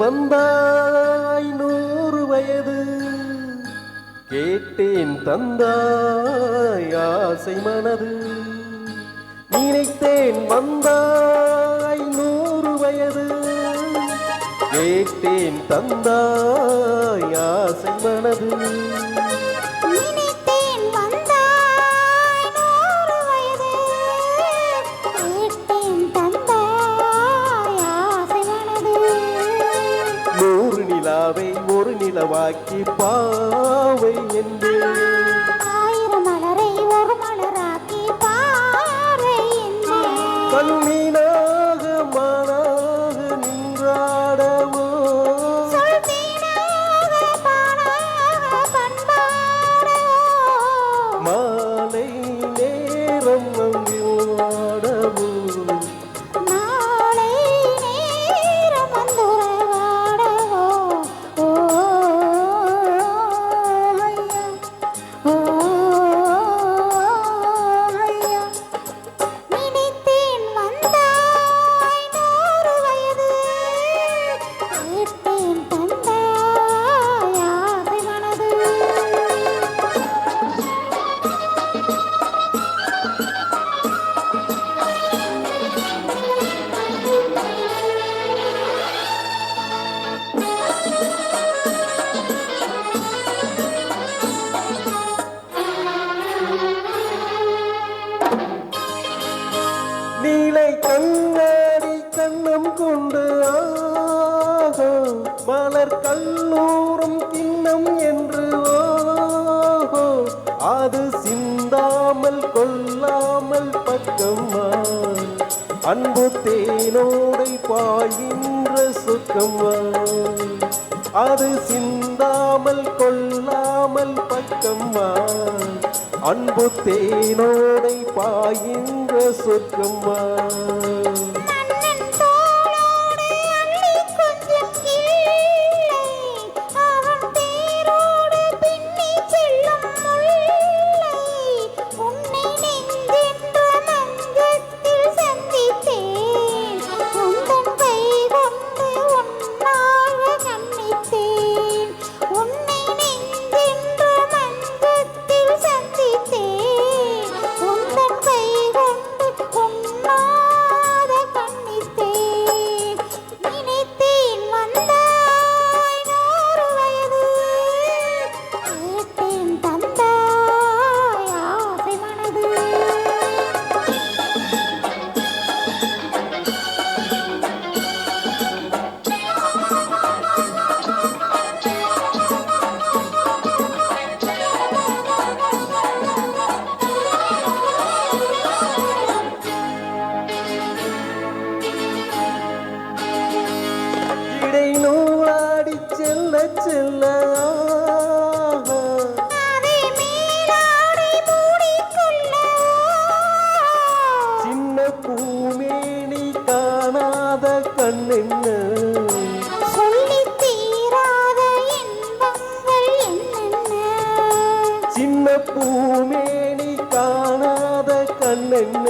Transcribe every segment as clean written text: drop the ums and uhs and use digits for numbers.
வந்தாய் 100 வயது கேட்டேன் தந்தாய் ஆசை மனது நினைத்தேன் வந்தாய் 100 வயது கேட்டேன் தந்தாய் ஆசை மனது ஒரு நிலவாக்கி பாவை என்று 1000 மலரை ஒரு மலராக்கி பாவை என்று கண்ணீனாக மானாக நின்றாடவோ சொல்தீனாக பானாக பண்பாடவோ மாலை நேரம் வந்திவாடவோ நீலை கண்ணாடி கண்ணம் கொண்டு மலர் கல்லூரும் கிண்ணம் என்று அது சிந்தாமல் கொல்லாமல் பக்கம்மா அன்பு தேனோடை பாய்கின்ற சுக்கம்மா அது சிந்தாமல் கொல்லாமல் பக்கம்மா அன்பு தேனோடை பாயின்ற சொர்க்கம்மா நூலாடி செல்ல செல்ல சின்ன பூமேனி காணாத கண்ணென்ன சொல்லி தீராத இன்பங்கள் என்னென்ன சின்ன பூமேனி காணாத கண்ணென்ன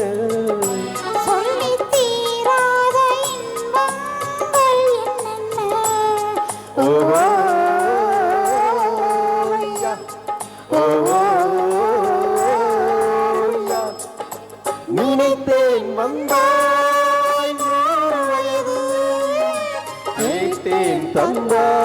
நினைத்தேன் வந்தாய் 100 வயது கேட்டேன் தந்தாய்